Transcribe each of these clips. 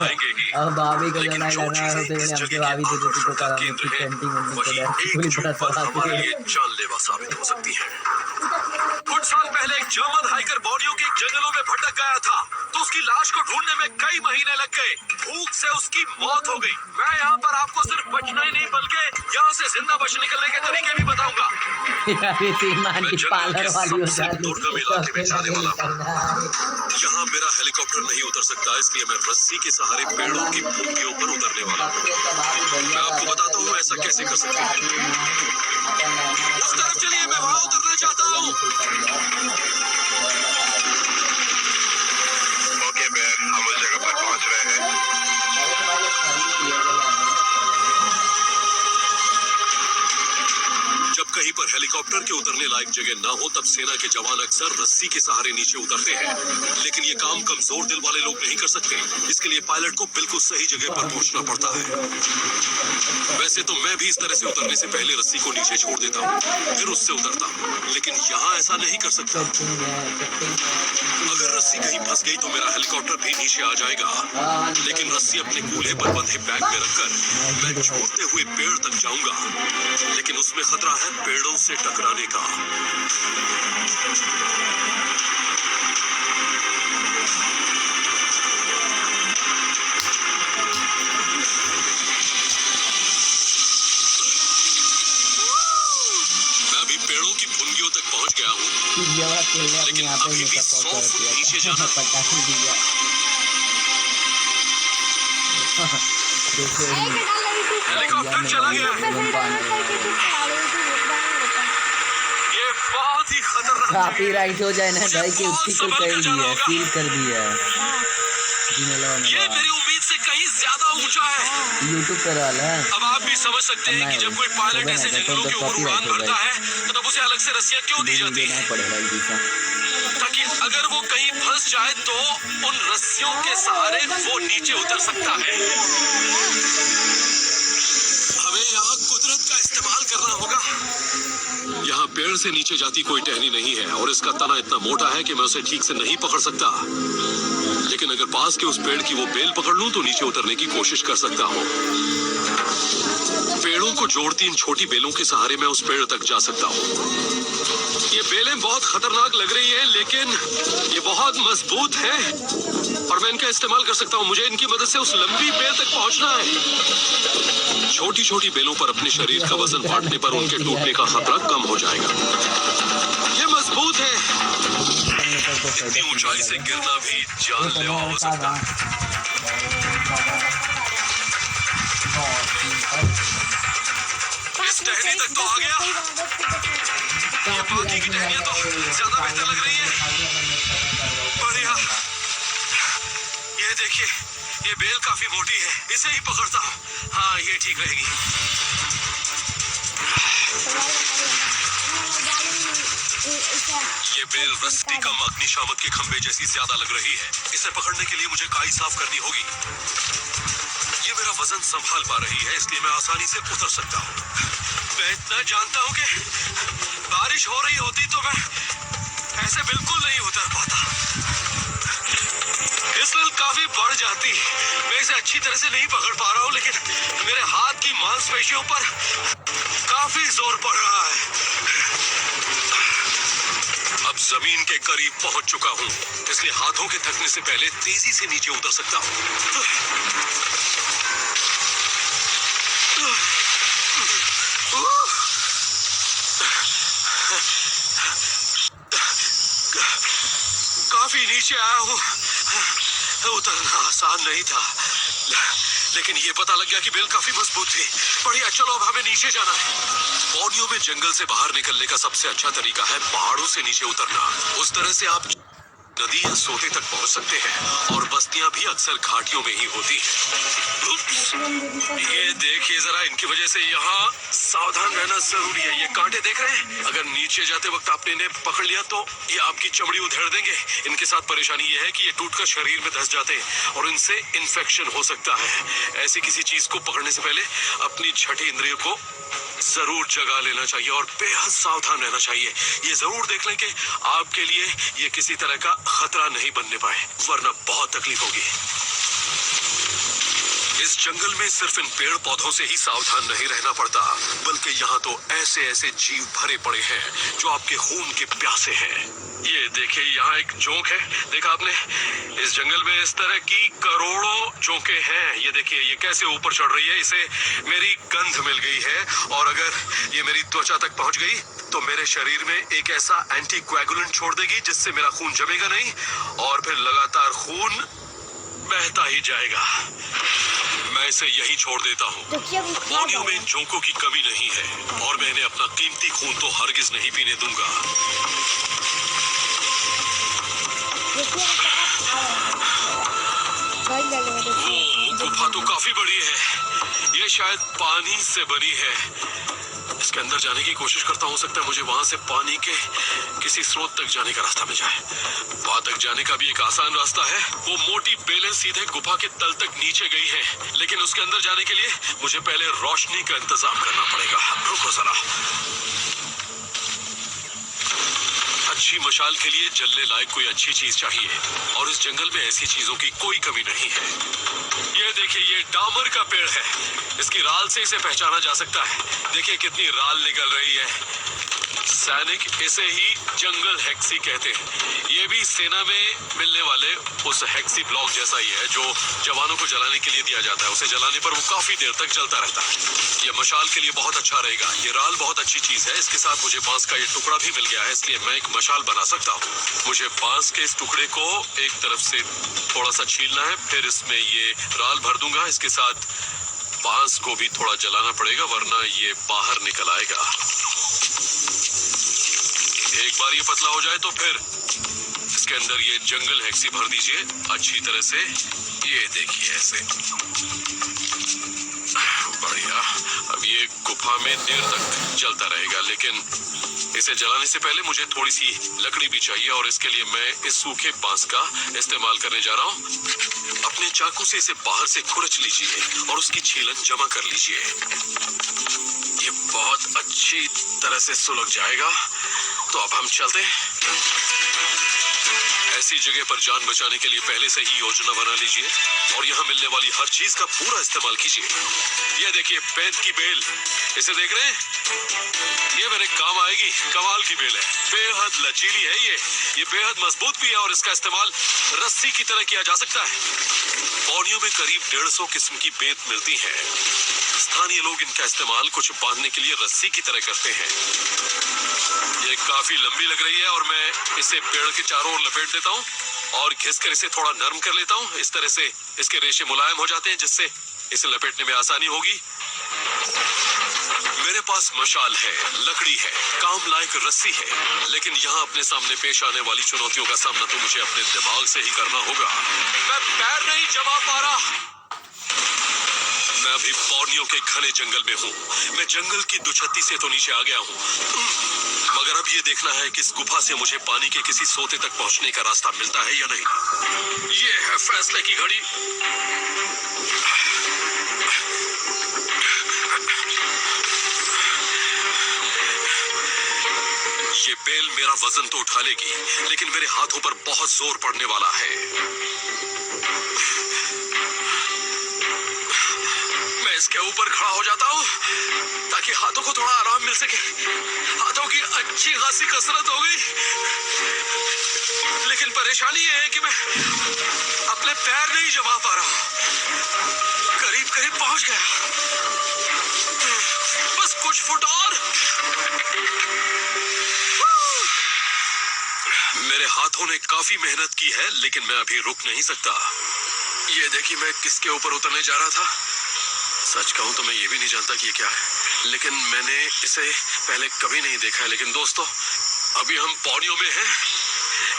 आएंगे ही। अब भाभी को लेकिन जाना जो लेना है चीजें तो इस हमसे जगह भाभी के दे देती तो आकर्षण का करा केंद्र मुझे है, पेंटिंग वेंटिंग वही तो एक पूरी चूक तरह पर सराहती हमारे है। लिए जानलेवा साबित हो सकती है। कुछ साल पहले एक जर्मन हाइकर बोर्नियो के जंगलों में भटक गया था, तो उसकी लाश को ढूंढने में कई महीने लग गए। भूख से उसकी मौत हो गई। मैं यहाँ पर आपको सिर्फ बचना ही नहीं बल्कि यहाँ से जिंदा बच निकलने के तरीके भी बताऊंगा। यार सीमान की पार्लर वाली हो जाती दुर्गम इलाके में जाने वाला हूँ। यहाँ मेरा हेलीकॉप्टर नहीं उतर सकता, इसलिए मैं रस्सी के सहारे पेड़ों की फुनगियों पर उतरने वाला हूँ। मैं आपको बताता हूँ ऐसा कैसे कर सकते हैं। उस तरफ चलिए, मैं वहाँ उतरना चाहता हूँ। ओके बैन, हम उस जगह पर पहुँच रहे हैं। जब कहीं पर हेलीकॉप्टर के उतरने लायक जगह ना हो, तब सेना के जवान अक्सर रस्सी के सहारे नीचे उतरते हैं। लेकिन ये काम कमजोर दिल वाले लोग नहीं कर सकते। इसके लिए पायलट को बिल्कुल सही जगह पर पहुंचना पड़ता है। वैसे तो मैं भी इस तरह से उतरने से पहले रस्सी को नीचे छोड़ देता हूँ, फिर उससे उतरता हूँ। लेकिन यहाँ ऐसा नहीं कर सकता। अगर रस्सी कहीं फंस गई तो मेरा हेलीकॉप्टर भी नीचे आ जाएगा। लेकिन रस्सी अपने कूल्हे पर बंधे बैग में रखकर मैं छोड़ते हुए पेड़ तक जाऊंगा। लेकिन उसमें खतरा है पेड़ों से टकराने का। मैं अभी पेड़ों की फुनगियों तक पहुंच गया हूँ, लेकिन अभी भी 100 फुट नीचे जाना। हेलीकॉप्टर चला गया। ये बहुत ही खतरनाक कॉपीराइट हो जाए ना भाई की उसकी को कर दिया, सील कर दिया। ये मेरी उम्मीद से कहीं ज्यादा ऊंचा है। यूट्यूब पर वाला है। अब आप भी समझ सकते हैं कि जब कोई पायलट ऐसे जंगलों के ऊपर उड़ान भरता है तो तब उसे अलग से रस्सियां क्यों दी जाती है, ताकि अगर वो कहीं फंस जाए तो उन रस्सियों के सहारे वो नीचे उतर सकता है। हमें यहाँ कुदरत का इस्तेमाल करना होगा। यहाँ पेड़ से नीचे जाती कोई टहनी नहीं है और इसका तना इतना मोटा है कि मैं उसे ठीक से नहीं पकड़ सकता। लेकिन अगर पास के उस पेड़ की वो बेल पकड़ लूं तो नीचे उतरने की कोशिश कर सकता हूँ। पेड़ों को जोड़ती इन छोटी बेलों के सहारे मैं उस पेड़ तक जा सकता हूँ। ये बेलें बहुत खतरनाक लग रही हैं, लेकिन ये बहुत मजबूत हैं और मैं इनका इस्तेमाल कर सकता हूँ। मुझे इनकी मदद से उस लंबी बेल तक पहुँचना है। छोटी छोटी बेलों पर अपने शरीर का वजन बांटने पर उनके टूटने का खतरा कम हो जाएगा। ये मजबूत है। इतनी ऊंचाई से गिरना भी जानलेवा हो सकता है। इस टहनी तक तो आ गया। ये बाकी की टहनियां तो ज्यादा बेहतर लग रही है। बढ़िया। ये देखिए, ये बेल काफी मोटी है, इसे ही पकड़ता हूँ। हाँ, ये ठीक रहेगी। ये बेल रस्सी कम अग्निशामक के खंभे जैसी ज्यादा लग रही है। इसे पकड़ने के लिए मुझे काई साफ करनी होगी। ये मेरा वजन संभाल पा रही है, इसलिए मैं आसानी से उतर सकता हूँ। मैं इतना जानता हूँ कि बारिश हो रही होती तो मैं ऐसे बिल्कुल नहीं उतर पाता। फिसल काफी बढ़ जाती। मैं इसे अच्छी तरह से नहीं पकड़ पा रहा हूँ, लेकिन मेरे हाथ की मांसपेशियों पर काफी जोर पड़ रहा है। अब जमीन के करीब पहुंच चुका हूं, इसलिए हाथों के थकने से पहले तेजी से नीचे उतर सकता हूं। काफी नीचे आया हूं। उतरना आसान नहीं था, लेकिन ये पता लग गया कि बेल काफी मजबूत थी। बढ़िया, चलो अब हमें नीचे जाना है। बोर्नियो में जंगल से बाहर निकलने का सबसे अच्छा तरीका है पहाड़ों से नीचे उतरना। उस तरह से आप नदी या सोते तक पहुंच सकते हैं और बस्तियां भी अक्सर घाटियों में ही होती हैं। ये देखिए जरा, इनकी वजह से यहाँ सावधान रहना जरूरी है। ये कांटे देख रहे हैं? अगर नीचे जाते वक्त आपने इन्हें पकड़ लिया तो ये आपकी चमड़ी उधेड़ देंगे। इनके साथ परेशानी ये है कि ये टूटकर शरीर में धंस जाते हैं और इनसे इन्फेक्शन हो सकता है। ऐसी किसी चीज को पकड़ने से पहले अपनी छठी इंद्रिय को जरूर जगा लेना चाहिए और बेहद सावधान रहना चाहिए। ये जरूर देख लें कि आपके लिए ये किसी तरह का खतरा नहीं बनने पाए, वरना बहुत तकलीफ होगी। इस जंगल में सिर्फ इन पेड़ पौधों से ही सावधान नहीं रहना पड़ता, बल्कि यहाँ तो ऐसे ऐसे जीव भरे पड़े हैं जो आपके खून के प्यासे हैं। ये देखिए, यहाँ एक जोंक है, देखा आपने? इस जंगल में इस तरह की करोड़ों जोंके हैं। ये देखिए, ये कैसे ऊपर चढ़ रही है। इसे मेरी गंध मिल गई है, और अगर ये मेरी त्वचा तक पहुंच गई तो मेरे शरीर में एक ऐसा एंटीकोएगुलेंट छोड़ देगी जिससे मेरा खून जमेगा नहीं, और फिर लगातार खून बहता ही जाएगा। मैं इसे यही छोड़ देता हूँ। बोर्नियो में जोंकों की कमी नहीं है, और मैं इन्हें अपना कीमती खून तो हरगिज नहीं पीने दूंगा। वो गुफा तो काफी बड़ी है, ये शायद पानी से बनी है। इसके अंदर जाने की कोशिश करता हूँ, हो सकता है मुझे वहां से पानी के किसी स्रोत तक जाने का रास्ता मिल जाए। वहां तक जाने का भी एक आसान रास्ता है। वो मोटी बेलें सीधे गुफा के तल तक नीचे गई हैं, लेकिन उसके अंदर जाने के लिए मुझे पहले रोशनी का इंतजाम करना पड़ेगा। रुको जरा। अच्छी मशाल के लिए जलने लायक कोई अच्छी चीज चाहिए, और इस जंगल में ऐसी चीजों की कोई कमी नहीं है। ये देखिए, ये डामर का पेड़ है, इसकी राल से इसे पहचाना जा सकता है। देखिए कितनी राल निकल रही है। सैनिक इसे ही जंगल हेक्सी कहते हैं। ये भी सेना में मिलने वाले उस हेक्सी ब्लॉक जैसा ही है जो जवानों को जलाने के लिए दिया जाता है। उसे जलाने पर वो काफी देर तक जलता रहता है। ये मशाल के लिए बहुत अच्छा रहेगा। ये राल बहुत अच्छी चीज है। इसके साथ मुझे बांस का ये टुकड़ा भी मिल गया है, इसलिए मैं एक मशाल बना सकता हूँ। मुझे बांस के इस टुकड़े को एक तरफ से थोड़ा सा छीलना है, फिर इसमें ये राल भर दूंगा। इसके साथ बांस को भी थोड़ा जलाना पड़ेगा, वरना ये बाहर निकल आएगा। एक बार ये पतला हो जाए तो फिर इसके अंदर ये जंगल हेक्सी भर दीजिए अच्छी तरह से। ये देखिए ऐसे, बढ़िया। अब ये गुफा में देर तक जलता रहेगा, लेकिन इसे जलाने से पहले मुझे थोड़ी सी लकड़ी भी चाहिए, और इसके लिए मैं इस सूखे बांस का इस्तेमाल करने जा रहा हूँ। अपने चाकू से इसे बाहर से खुरच लीजिए और उसकी छीलन जमा कर लीजिए। ये बहुत अच्छी तरह से सुलग जाएगा। तो अब हम चलते हैं। ऐसी जगह पर जान बचाने के लिए पहले से ही योजना बना लीजिए, और यहाँ मिलने वाली हर चीज का पूरा इस्तेमाल कीजिए। ये देखिए, पेंट की बेल, इसे देख रहे हैं? ये मेरे काम आएगी। कमाल की बेल है, बेहद लचीली है ये बेहद मजबूत भी है, और इसका इस्तेमाल रस्सी की तरह किया जा सकता है। बोर्नियो में करीब 150 किस्म की बेंत मिलती है। स्थानीय लोग इनका इस्तेमाल कुछ बांधने के लिए रस्सी की तरह करते हैं। ये काफी लंबी लग रही है, और मैं इसे पेड़ के चारों ओर लपेट देता हूँ और घिसकर इसे थोड़ा नरम कर लेता हूँ। इस तरह से इसके रेशे मुलायम हो जाते हैं, जिससे इसे लपेटने में आसानी होगी। मेरे पास मशाल है, लकड़ी है, काम लायक रस्सी है, लेकिन यहाँ अपने सामने पेश आने वाली चुनौतियों का सामना तो मुझे अपने दिमाग से ही करना होगा। मैं पैर नहीं जमा पा रहा। मैं अभी बोर्नियो के घने जंगल में हूँ। मैं जंगल की दुछत्ती से तो नीचे आ गया हूँ, मगर अब ये देखना है कि इस गुफा से मुझे पानी के किसी सोते तक पहुँचने का रास्ता मिलता है या नहीं। ये है फैसले की घड़ी। ये बेल मेरा वजन तो उठा लेगी, लेकिन मेरे हाथों पर बहुत जोर पड़ने वाला है। मैं इसके ऊपर खड़ा हो जाता हूँ ताकि हाथों को थोड़ा आराम मिल सके। हाथों की अच्छी खासी कसरत हो गई, लेकिन परेशानी ये है कि मैं अपने पैर नहीं जमा पा रहा हूँ। करीब करीब पहुंच गया, बस कुछ फुट और। मेरे हाथों ने काफी मेहनत की है, लेकिन मैं अभी रुक नहीं सकता। ये देखिए, मैं किसके ऊपर उतरने जा रहा था। सच कहूं तो मैं ये भी नहीं जानता कि ये क्या है, लेकिन मैंने इसे पहले कभी नहीं देखा है। लेकिन दोस्तों, अभी हम बोर्नियो में हैं।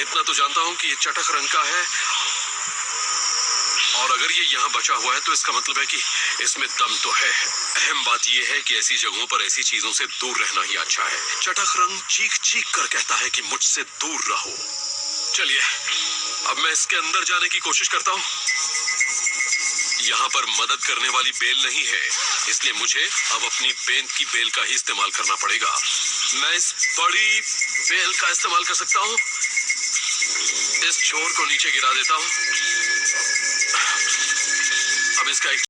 इतना तो जानता हूं कि ये चटक रंग का है, और अगर ये यहाँ बचा हुआ है तो इसका मतलब है कि इसमें दम तो है। अहम बात यह है कि ऐसी जगहों पर ऐसी चीजों से दूर रहना ही अच्छा है। चटक रंग चीख चीख कर कहता है कि मुझसे दूर रहो। चलिए, अब मैं इसके अंदर जाने की कोशिश करता हूँ। यहाँ पर मदद करने वाली बेल नहीं है, इसलिए मुझे अब अपनी बेंत की बेल का ही इस्तेमाल करना पड़ेगा। मैं इस बड़ी बेल का इस्तेमाल कर सकता हूँ। इस छोर को नीचे गिरा देता हूँ। अब इसका एक